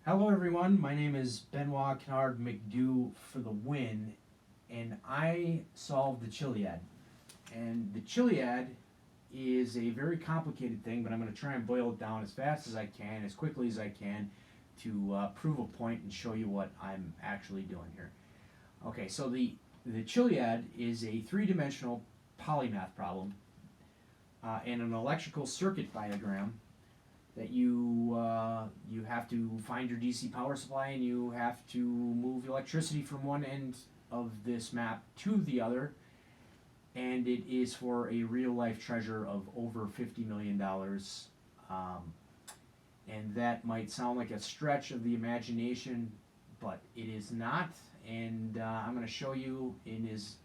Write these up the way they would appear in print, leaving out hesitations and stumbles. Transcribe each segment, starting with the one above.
Hello, everyone. My name is Benoit Kennard McDough for the win, and I solved the Chiliad. And the Chiliad is a very complicated thing, but I'm going to try and boil it down as fast as I can, as quickly as I can, to prove a point and show you what I'm actually doing here. Okay, so the Chiliad is a three-dimensional polymath problem and an electrical circuit diagram that you have to find your DC power supply, and you have to move electricity from one end of this map to the other, and it is for a real life treasure of over $50 million. And that might sound like a stretch of the imagination, but it is not. And I'm going to show you in as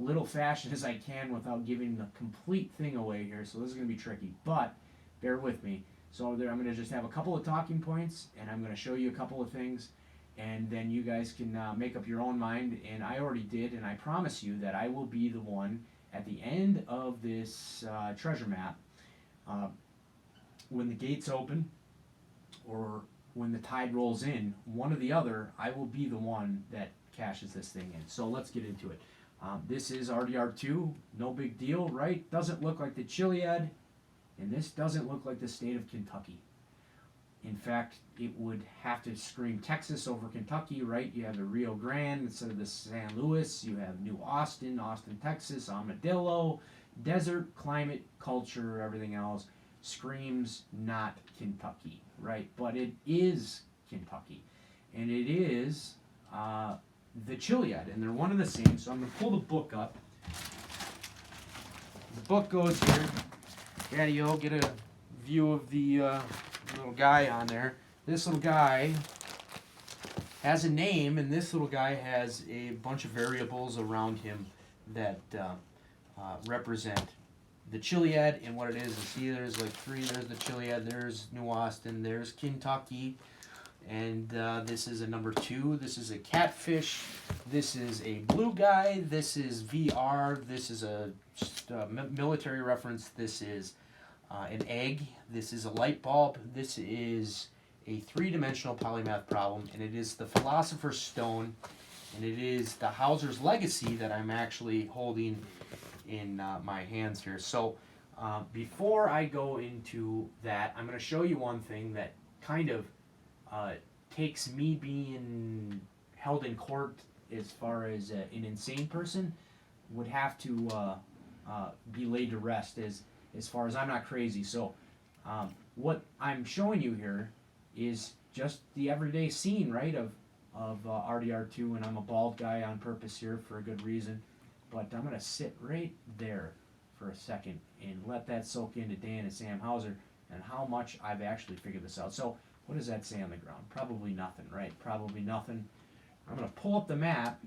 little fashion as I can without giving the complete thing away here. So this is going to be tricky, but bear with me. So there, I'm going to just have a couple of talking points, and I'm going to show you a couple of things, and then you guys can make up your own mind. And I already did, and I promise you that I will be the one at the end of this treasure map, uh, when the gates open, or when the tide rolls in, one or the other, I will be the one that cashes this thing in. So let's get into it. This is RDR2, no big deal, right? Doesn't look like the Chiliad, and this doesn't look like the state of Kentucky. In fact, it would have to scream Texas over Kentucky, right? You have the Rio Grande instead of the San Luis. You have New Austin, Austin, Texas, Armadillo, desert, climate, culture, everything else screams not Kentucky, right? But it is Kentucky, and it is the Chiliad, and they're one and the same. So I'm going to pull the book up. The book goes here. Daddy-o, get a view of the little guy on there. This little guy has a name, and this little guy has a bunch of variables around him that represent the Chiliad. And what it is, see, there's like three. There's the Chiliad, there's New Austin, there's Kentucky, and this is a number 2. This is a catfish. This is a blue guy. This is VR. This is a military reference. This is an egg. This is a light bulb. This is a three-dimensional polymath problem, and it is the Philosopher's Stone, and it is the Hauser's Legacy that I'm actually holding in my hands here. So before I go into that, I'm going to show you one thing that kind of takes me being held in court as far as an insane person would have to be laid to rest as far as I'm not crazy. So what I'm showing you here is just the everyday scene, right, of RDR2, and I'm a bald guy on purpose here for a good reason. But I'm going to sit right there for a second and let that soak into Dan and Sam Hauser and how much I've actually figured this out. So what does that say on the ground? Probably nothing, right? Probably nothing. I'm going to pull up the map.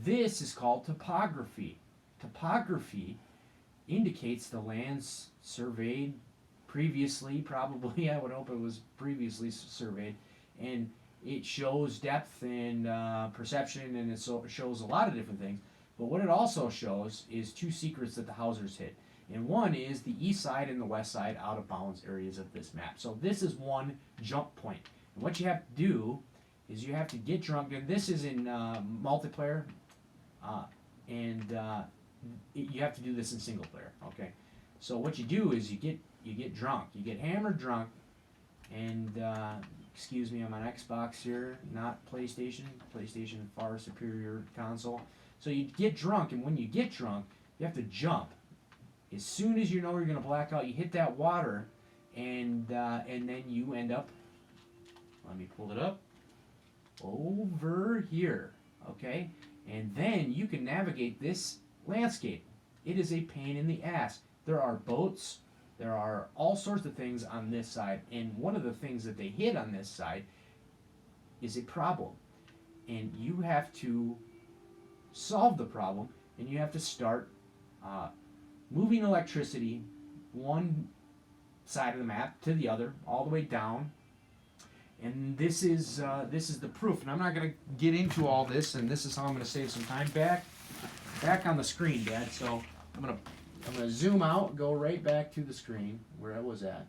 This is called topography. Topography indicates the lands surveyed previously, probably. I would hope it was previously surveyed. And it shows depth and perception, and it shows a lot of different things. But what it also shows is two secrets that the Hausers hit. And one is the east side and the west side out of bounds areas of this map. So this is one jump point. And what you have to do is you have to get drunk. And this is in multiplayer. And you have to do this in single player. Okay. So what you do is you get drunk. You get hammered drunk. And excuse me, I'm on Xbox here, not PlayStation. PlayStation, far superior console. So you get drunk, and when you get drunk, you have to jump. As soon as you know you're going to black out, you hit that water, and then you end up, let me pull it up, over here, okay? And then you can navigate this landscape. It is a pain in the ass. There are boats, there are all sorts of things on this side, and one of the things that they hit on this side is a problem. And you have to solve the problem, and you have to start moving electricity one side of the map to the other, all the way down. And this is the proof. And I'm not going to get into all this, and this is how I'm going to save some time. Back on the screen, Dad. So I'm gonna zoom out, go right back to the screen where I was at,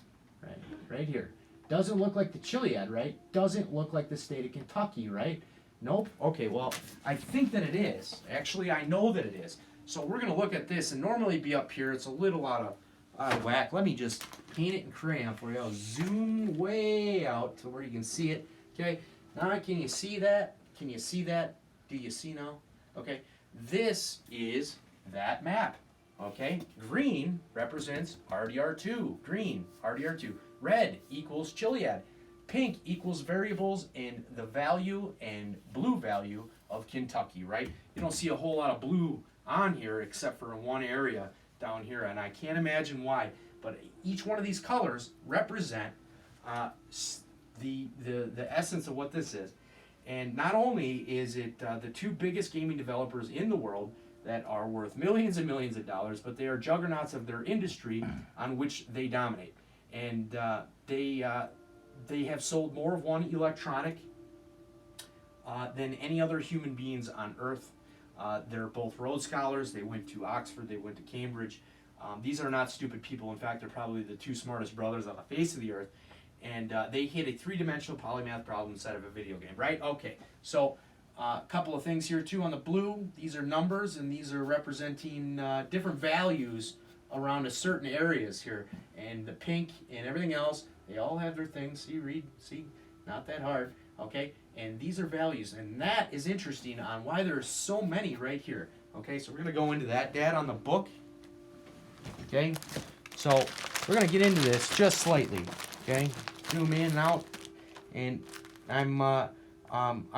right here. Doesn't look like the Chiliad, right? Doesn't look like the state of Kentucky, right? Nope. Okay, well, I think that it is. Actually, I know that it is. So we're going to look at this, and normally be up here. It's a little out of whack. Let me just paint it in crayon for you. I'll zoom way out to where you can see it. Okay, now can you see that? Can you see that? Do you see now? Okay, this is that map. Okay, green represents RDR2. Green, RDR2. Red equals Chiliad. Pink equals variables in the value and blue value of Kentucky, right? You don't see a whole lot of blue on here except for in one area down here, and I can't imagine why. But each one of these colors represent the essence of what this is. And not only is it the two biggest gaming developers in the world that are worth millions and millions of dollars, but they are juggernauts of their industry on which they dominate. And they have sold more of one electronic than any other human beings on Earth. They're both Rhodes Scholars. They went to Oxford. They went to Cambridge. These are not stupid people. In fact, they're probably the two smartest brothers on the face of the Earth. And they hit a three-dimensional polymath problem instead of a video game, right? Okay, so a couple of things here, too. On the blue, these are numbers, and these are representing different values around a certain areas here. And the pink and everything else, they all have their things. See, read, see, not that hard, okay? And these are values, and that is interesting on why there are so many right here. Okay, so we're going to go into that. Dad, on the book, okay? So we're going to get into this just slightly, okay? Zoom in and out, and I'm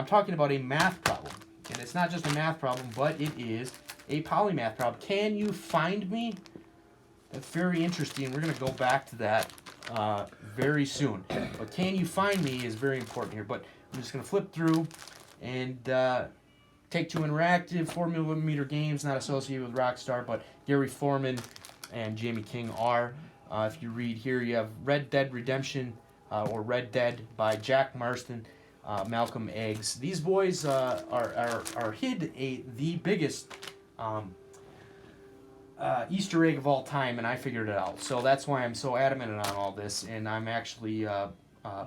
talking about a math problem. And it's not just a math problem, but it is a polymath problem. Can you find me? That's very interesting. We're going to go back to that very soon. But can you find me is very important here. But I'm just going to flip through and Take-Two Interactive, 4mm games, not associated with Rockstar, but Gary Foreman and Jamie King are. If you read here, you have Red Dead Redemption, or Red Dead by Jack Marston, Malcolm Eggs. These boys are hid the biggest Easter egg of all time, and I figured it out. So that's why I'm so adamant on all this, and I'm actually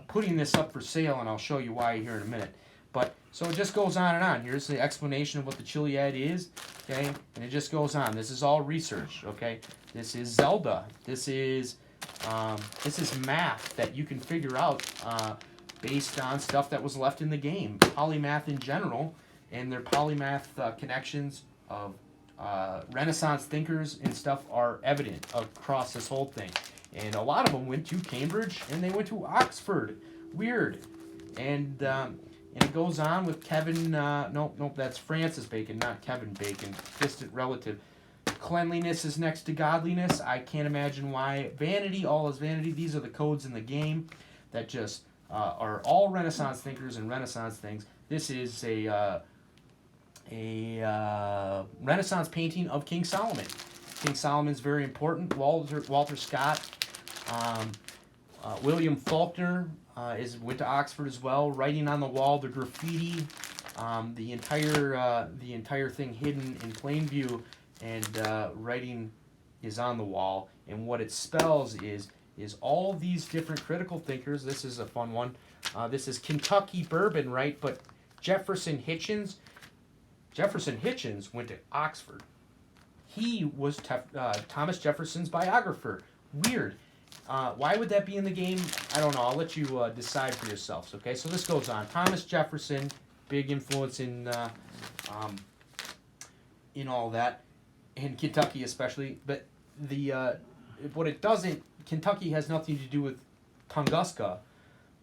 putting this up for sale, and I'll show you why here in a minute. But so it just goes on and on. Here's the explanation of what the Chiliad is, okay? And it just goes on. This is all research, okay? This is Zelda. This is math that you can figure out based on stuff that was left in the game. Polymath in general, and their polymath connections of Renaissance thinkers and stuff are evident across this whole thing. And a lot of them went to Cambridge and they went to Oxford. Weird. And it goes on with Kevin, nope, that's Francis Bacon, not Kevin Bacon, distant relative. Cleanliness is next to godliness. I can't imagine why. Vanity, all is vanity. These are the codes in the game that just are all Renaissance thinkers and Renaissance things. This is a Renaissance painting of King Solomon. King Solomon's very important. Walter Scott, William Faulkner went to Oxford as well. Writing on the wall, the graffiti, the entire thing hidden in plain view, and writing is on the wall. And what it spells is all these different critical thinkers. This is a fun one. This is Kentucky bourbon, right? But Jefferson Hitchens went to Oxford. He was Thomas Jefferson's biographer. Weird. Why would that be in the game? I don't know. I'll let you decide for yourselves. Okay, so this goes on. Thomas Jefferson, big influence in all that, in Kentucky especially. But what it doesn't, Kentucky has nothing to do with Tunguska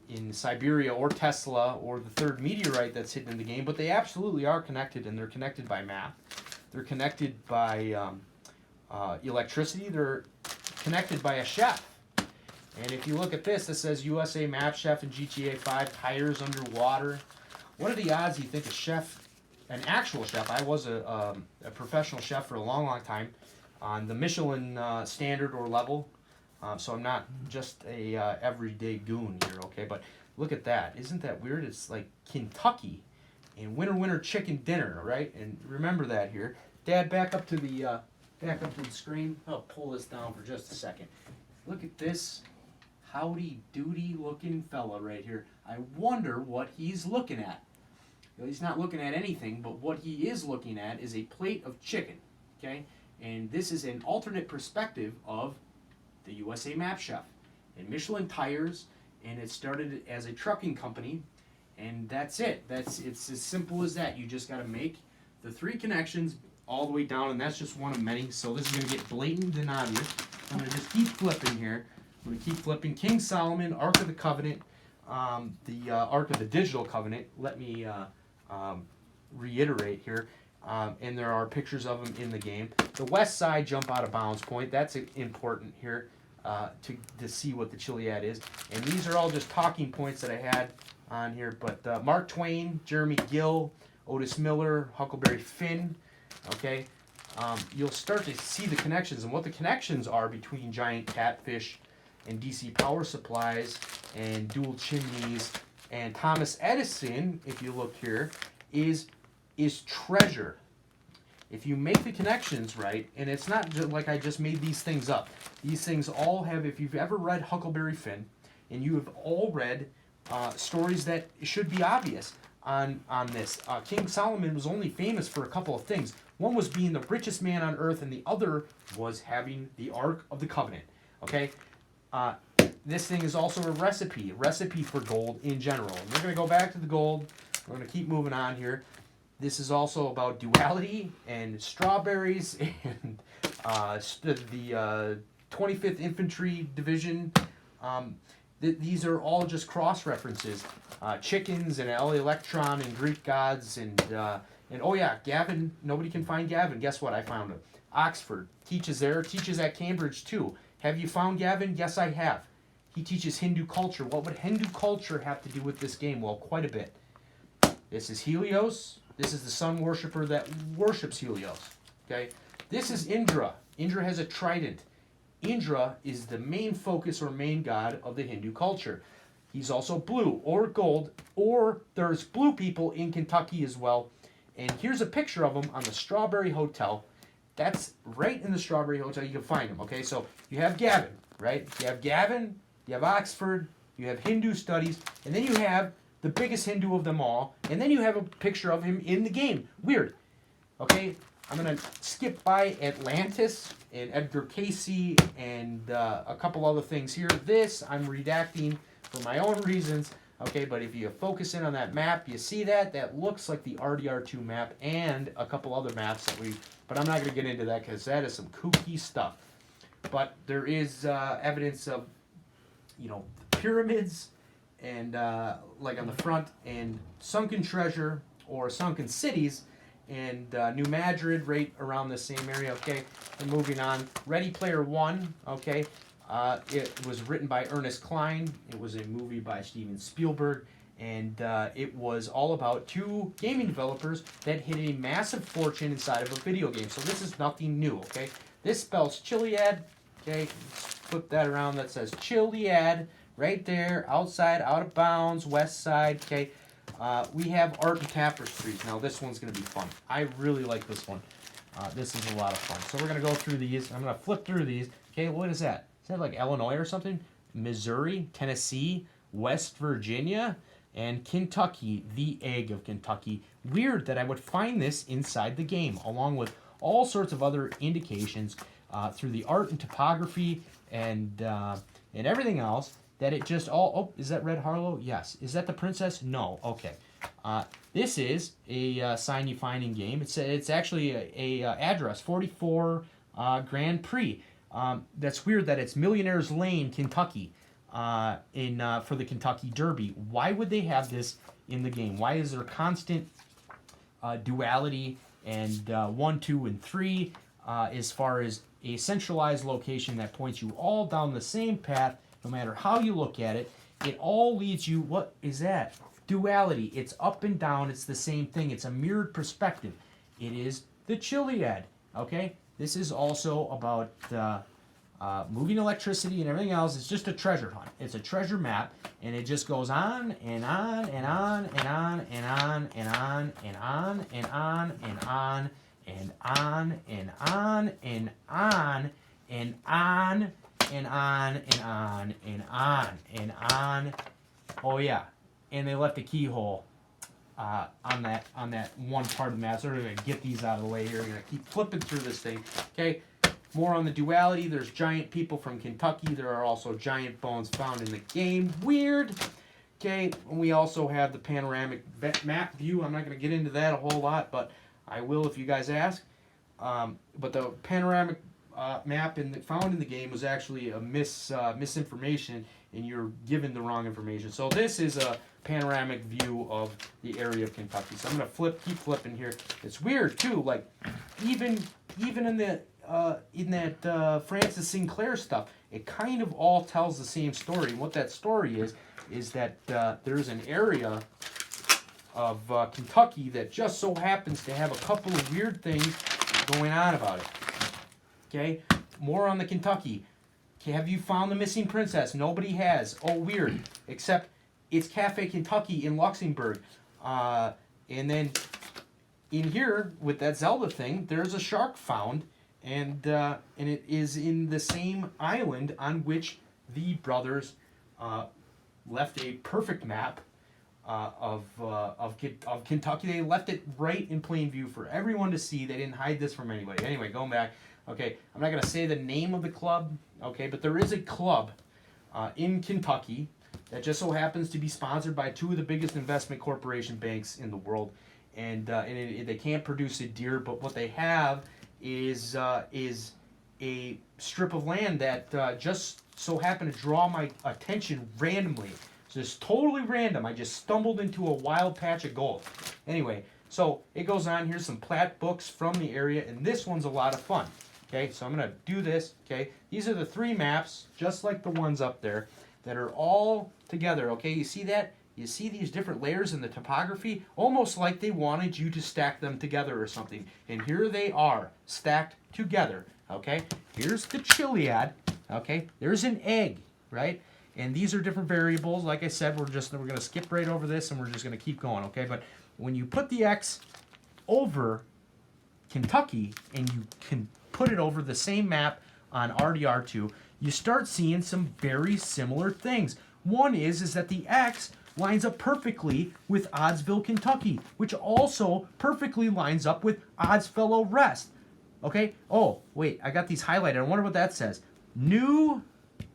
in Siberia or Tesla or the third meteorite that's hidden in the game, but they absolutely are connected, and they're connected by math. They're connected by electricity. They're connected by a chef. And if you look at this, it says USA Map Chef in GTA 5, tires underwater. What are the odds you think a chef, an actual chef, I was a professional chef for a long, long time, on the Michelin standard or level, so I'm not just a everyday goon here, okay? But look at that. Isn't that weird? It's like Kentucky and winter chicken dinner, right? And remember that here. Dad, back up to the screen. I'll pull this down for just a second. Look at this. howdy-doody looking fella right here. I wonder what he's looking at. Well, he's not looking at anything, but what he is looking at is a plate of chicken, okay? And this is an alternate perspective of the USA Map Chef and Michelin tires, and it started as a trucking company, and that's it. It's as simple as that. You just got to make the 3 connections all the way down, and that's just one of many. So this is going to get blatant and obvious. I'm going to just keep flipping here. I'm going to keep flipping. King Solomon, Ark of the Covenant, the Ark of the Digital Covenant. Let me reiterate here. And there are pictures of them in the game. The west side jump out of bounds point. That's important here to see what the Chiliad is. And these are all just talking points that I had on here. But Mark Twain, Jeremy Gill, Otis Miller, Huckleberry Finn. Okay, you'll start to see the connections and what the connections are between Giant Catfish and DC Power Supplies and Dual Chimneys and Thomas Edison. If you look here, is treasure. If you make the connections right, and it's not just like I just made these things up. These things all have, if you've ever read Huckleberry Finn, and you have all read stories that should be obvious on this. King Solomon was only famous for a couple of things. One was being the richest man on earth, and the other was having the Ark of the Covenant. Okay? This thing is also a recipe for gold in general. And we're going to go back to the gold. We're going to keep moving on here. This is also about duality and strawberries and the 25th Infantry Division. These are all just cross references. Chickens and LA Electron and Greek gods and oh yeah, Gavin. Nobody can find Gavin. Guess what? I found him. Oxford teaches there. Teaches at Cambridge too. Have you found Gavin? Yes, I have. He teaches Hindu culture. What would Hindu culture have to do with this game? Well, quite a bit. This is Helios. This is the sun worshiper that worships Helios. Okay. This is Indra. Indra has a trident. Indra is the main focus or main god of the Hindu culture. He's also blue or gold, or there's blue people in Kentucky as well. And here's a picture of them on the Strawberry Hotel. That's right in the Strawberry Hotel. You can find them. Okay, so you have Gavin, right? You have Gavin, you have Oxford, you have Hindu studies, and then you have the biggest Hindu of them all, and then you have a picture of him in the game. Weird. Okay, I'm going to skip by Atlantis and Edgar Casey and a couple other things here. This I'm redacting for my own reasons. Okay, but if you focus in on that map, you see that? That looks like the RDR2 map and a couple other maps that but I'm not going to get into that because that is some kooky stuff. But there is evidence of, pyramids and like on the front, and sunken treasure or sunken cities, and New Madrid right around the same area. Okay, and moving on. Ready Player One. Okay, it was written by Ernest Cline. It was a movie by Steven Spielberg, and it was all about 2 gaming developers that hid a massive fortune inside of a video game. So this is nothing new. Okay, this spells Chiliad. Okay, flip that around. That says Chiliad. Right there, outside, out of bounds, west side, okay. We have art and tapestries. Now, this one's going to be fun. I really like this one. This is a lot of fun. So we're going to go through these. I'm going to flip through these. Okay, what is that? Is that like Illinois or something? Missouri, Tennessee, West Virginia, and Kentucky, the egg of Kentucky. Weird that I would find this inside the game, along with all sorts of other indications through the art and topography and everything else. That it just all... Oh, is that Red Harlow? Yes. Is that the princess? No. Okay. This is a sign you find in game. It's actually a address, 44 Grand Prix. That's weird that it's Millionaires Lane, Kentucky, for the Kentucky Derby. Why would they have this in the game? Why is there constant duality and 1, 2, and 3 as far as a centralized location that points you all down the same path? No matter how you look at it, it all leads you... What is that? Duality. It's up and down. It's the same thing. It's a mirrored perspective. It is the Chiliad. Okay? This is also about moving electricity and everything else. It's just a treasure hunt. It's a treasure map, and it just goes on and on and on and on and on and on and on and on and on and on and on and on and on and on and on and on and on. Oh yeah, and they left a keyhole on that one part of the map. So we're gonna get these out of the way here. We're gonna keep flipping through this thing. Okay, more on the duality. There's giant people from Kentucky. There are also giant bones found in the game. Weird. Okay, we also have the panoramic map view. I'm not gonna get into that a whole lot, but I will if you guys ask. But the panoramic map found in the game was actually a misinformation, and you're given the wrong information. So this is a panoramic view of the area of Kentucky. So I'm gonna keep flipping here. It's weird too. Like even in that Francis Sinclair stuff, it kind of all tells the same story. And what that story is that there's an area of Kentucky that just so happens to have a couple of weird things going on about it. Okay, more on the Kentucky. Okay, have you found the missing princess? Nobody has. Oh, weird. Except it's Cafe Kentucky in Luxembourg. And then in here with that Zelda thing, there's a shark found, and it is in the same island on which the brothers left a perfect map of Kentucky. They left it right in plain view for everyone to see. They didn't hide this from anybody. Anyway, going back. Okay, I'm not going to say the name of the club, okay, but there is a club in Kentucky that just so happens to be sponsored by two of the biggest investment corporation banks in the world, and they can't produce a deer, but what they have is a strip of land that just so happened to draw my attention randomly. So it's totally random. I just stumbled into a wild patch of gold. Anyway, so it goes on. Here's some plat books from the area, and this one's a lot of fun. Okay, so I'm going to do this. Okay, these are the three maps, just like the ones up there, that are all together. Okay, you see that? You see these different layers in the topography? Almost like they wanted you to stack them together or something. And here they are, stacked together. Okay, here's the Chiliad. Okay, there's an egg, right? And these are different variables. Like I said, we're going to skip right over this, and we're just going to keep going. Okay, but when you put the X over Kentucky and you can put it over the same map on RDR2, you start seeing some very similar things. One is that the X lines up perfectly with Oddsville, Kentucky, which also perfectly lines up with Oddsfellow Rest. Okay? Oh, wait, I got these highlighted. I wonder what that says. New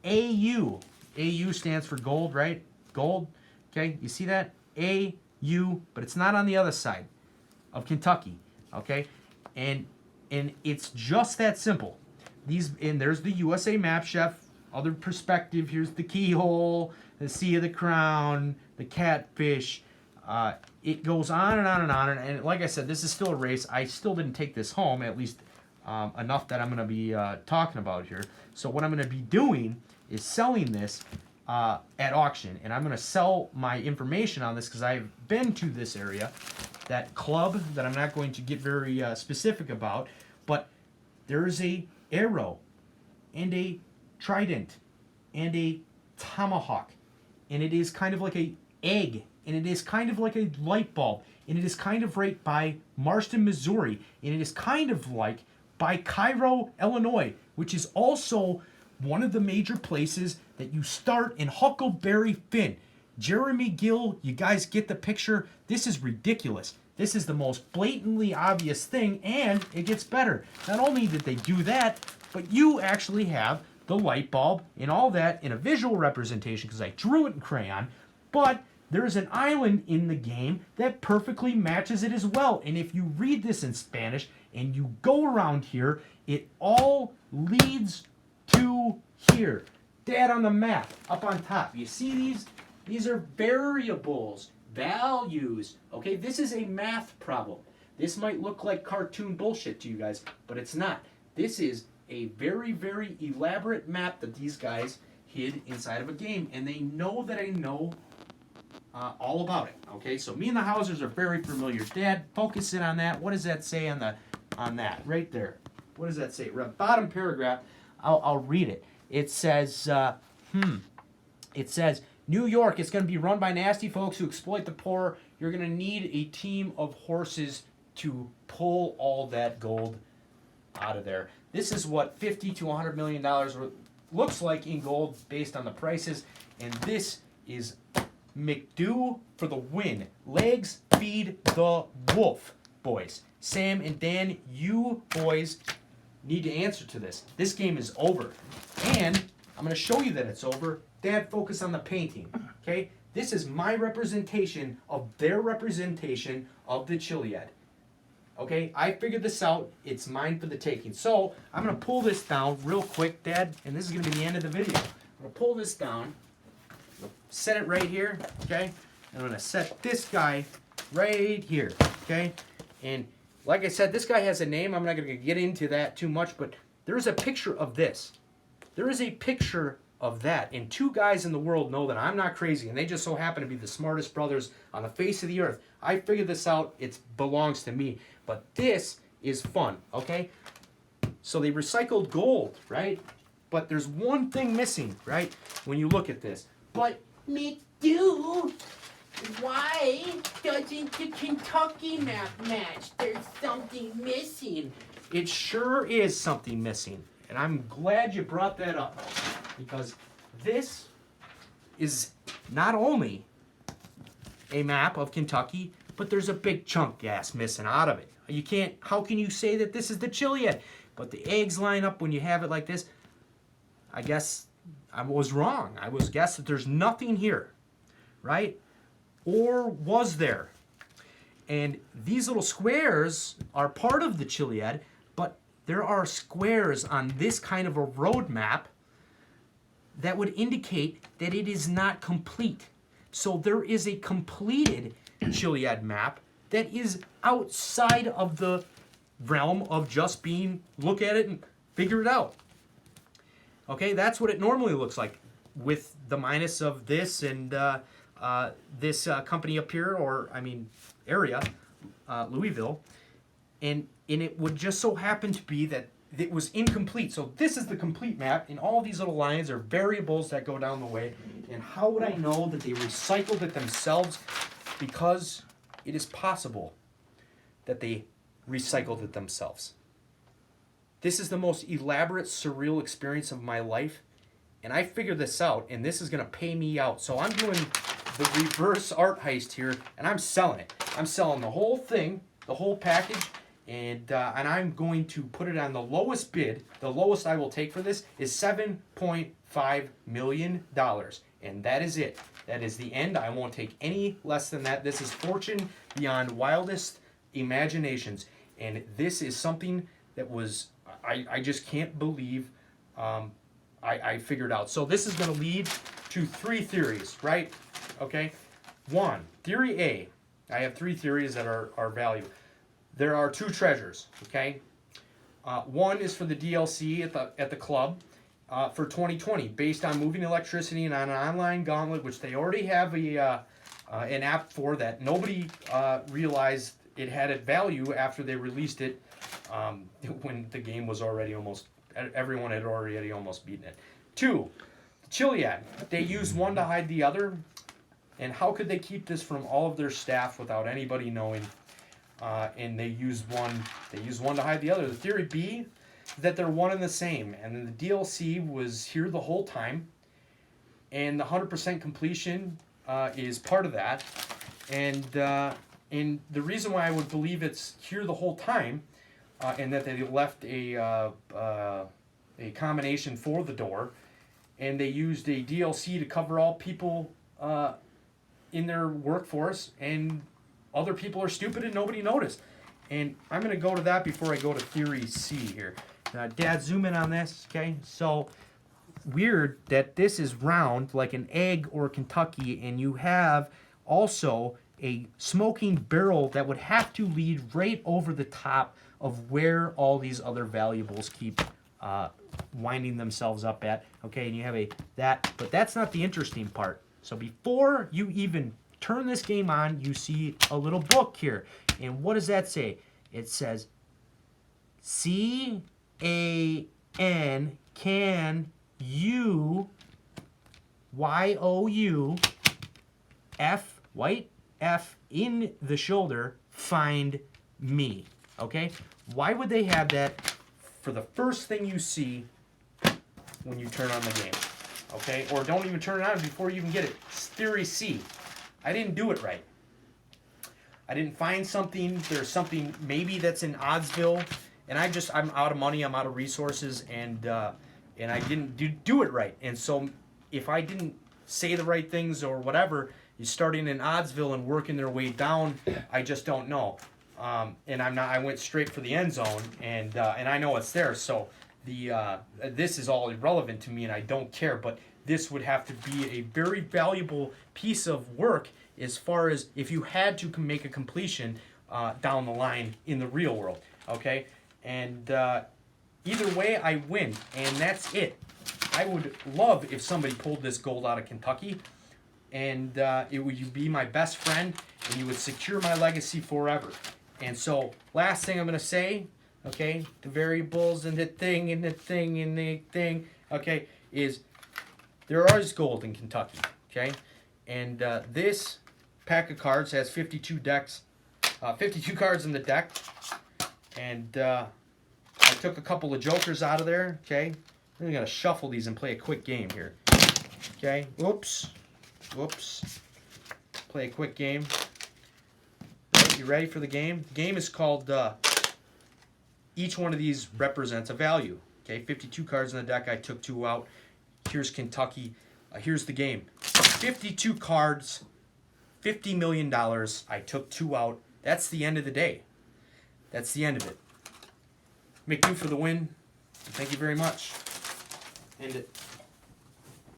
AU. AU stands for gold, right? Gold. Okay, you see that? AU, but it's not on the other side of Kentucky. Okay? And it's just that simple. There's the USA Map Chef, other perspective. Here's the keyhole, the Sea of the Crown, the catfish. It goes on and on and on. And like I said, this is still a race. I still didn't take this home, at least enough that I'm going to be talking about here. So what I'm going to be doing is selling this at auction. And I'm going to sell my information on this because I've been to this area, that club that I'm not going to get very specific about. But there's a arrow and a trident and a tomahawk, and it is kind of like a egg, and it is kind of like a light bulb, and it is kind of right by Marston, Missouri, and it is kind of like by Cairo, Illinois, which is also one of the major places that you start in Huckleberry Finn. Jeremy Gill, you guys get the picture. This is ridiculous. This is the most blatantly obvious thing, and it gets better. Not only did they do that, but you actually have the light bulb and all that in a visual representation because I drew it in crayon, but there's an island in the game that perfectly matches it as well. And if you read this in Spanish and you go around here, it all leads to here. Dad on the map, up on top. You see these? These are variables. Values. Okay, this is a math problem. This might look like cartoon bullshit to you guys, but it's not. This is a very, very elaborate map that these guys hid inside of a game, and they know that I know all about it. Okay, so me and the Hausers are very familiar. Dad, focus in on that. What does that say on that right there? What does that say? Bottom paragraph. I'll read it. It says, It says, New York is going to be run by nasty folks who exploit the poor. You're going to need a team of horses to pull all that gold out of there. This is what $50 to $100 million looks like in gold based on the prices. And this is McDo for the win. Legs feed the wolf, boys. Sam and Dan, you boys need to answer to this. This game is over. And I'm going to show you that it's over. Dad, focus on the painting, okay? This is my representation of their representation of the Chiliad. Okay, I figured this out. It's mine for the taking. So, I'm going to pull this down real quick, Dad, and this is going to be the end of the video. I'm going to pull this down, set it right here, okay? And I'm going to set this guy right here, okay? And like I said, this guy has a name. I'm not going to get into that too much, but there is a picture of this. There is a picture of that, and two guys in the world know that I'm not crazy, and they just so happen to be the smartest brothers on the face of the earth. I figured this out. It belongs to me, but this is fun, okay? So they recycled gold, right? But there's one thing missing, right, when you look at this. But McDo, why doesn't the Kentucky map match? There's something missing. It sure is something missing, and I'm glad you brought that up. Because this is not only a map of Kentucky, but there's a big chunk gas missing out of it. You can't, how can you say that this is the Chiliad? But the eggs line up when you have it like this. I guess I was wrong. I was guessed that there's nothing here, right? Or was there? And these little squares are part of the Chiliad, but there are squares on this kind of a road map that would indicate that it is not complete. So there is a completed Chiliad map that is outside of the realm of just being, look at it and figure it out. Okay, that's what it normally looks like with the minus of this and this company up here, or I mean area, Louisville. And it would just so happen to be that it was incomplete. So this is the complete map, and all these little lines are variables that go down the way. And how would I know that they recycled it themselves? Because it is possible that they recycled it themselves. This is the most elaborate, surreal experience of my life, and I figured this out, and this is going to pay me out. So I'm doing the reverse art heist here, and I'm selling it. I'm selling the whole thing, the whole package, and I'm going to put it on the lowest bid. The lowest I will take for this is $7.5 million, and that is it. That is the end. I won't take any less than that. This is fortune beyond wildest imaginations, and this is something that was, I just can't believe I figured out. So this is going to lead to three theories, right? Okay. One, theory A. I have three theories that are value. There are two treasures, okay? One is for the DLC at the club for 2020, based on moving electricity and on an online gauntlet, which they already have an app for that nobody realized it had a value after they released it when the game was already almost, everyone had already almost beaten it. Two, Chiliad. They used one to hide the other, and how could they keep this from all of their staff without anybody knowing? And they use one to hide the other. The theory B is that they're one and the same, and then the DLC was here the whole time, and the 100% completion is part of that. And the reason why I would believe it's here the whole time, and that they left a combination for the door, and they used a DLC to cover all people in their workforce, and other people are stupid and nobody noticed. And I'm going to go to that before I go to theory C here. Dad, zoom in on this, okay? So, weird that this is round like an egg or Kentucky, and you have also a smoking barrel that would have to lead right over the top of where all these other valuables keep winding themselves up at. Okay, and you have but that's not the interesting part. So before you even turn this game on, you see a little book here. And what does that say? It says C-A-N, can you, Y-O-U, F, white F in the shoulder, find me. Okay? Why would they have that for the first thing you see when you turn on the game. Okay? Or don't even turn it on before you even get it. Theory C. I didn't do it right. I didn't find something. There's something maybe that's in Oddsville, and I'm out of money. I'm out of resources, and I didn't do it right. And so if I didn't say the right things or whatever, is starting in Oddsville and working their way down, I just don't know. And I went straight for the end zone, and I know it's there. So this is all irrelevant to me, and I don't care. But this would have to be a very valuable piece of work as far as if you had to make a completion down the line in the real world. Okay, and either way, I win, and that's it. I would love if somebody pulled this gold out of Kentucky, and it would be my best friend, and you would secure my legacy forever. And so, last thing I'm going to say, okay, the variables and the thing and the thing and the thing, okay, is there is gold in Kentucky, okay? And this pack of cards has 52 decks, 52 cards in the deck, and I took a couple of jokers out of there, okay? I'm going to shuffle these and play a quick game here, okay? Whoops. Play a quick game. Right, you ready for the game? The game is called, each one of these represents a value. Okay, 52 cards in the deck. I took 2 out. Here's Kentucky. Here's the game. 52 cards, $50 million. I took 2 out. That's the end of the day. That's the end of it. McDo for the win. Thank you very much. End it.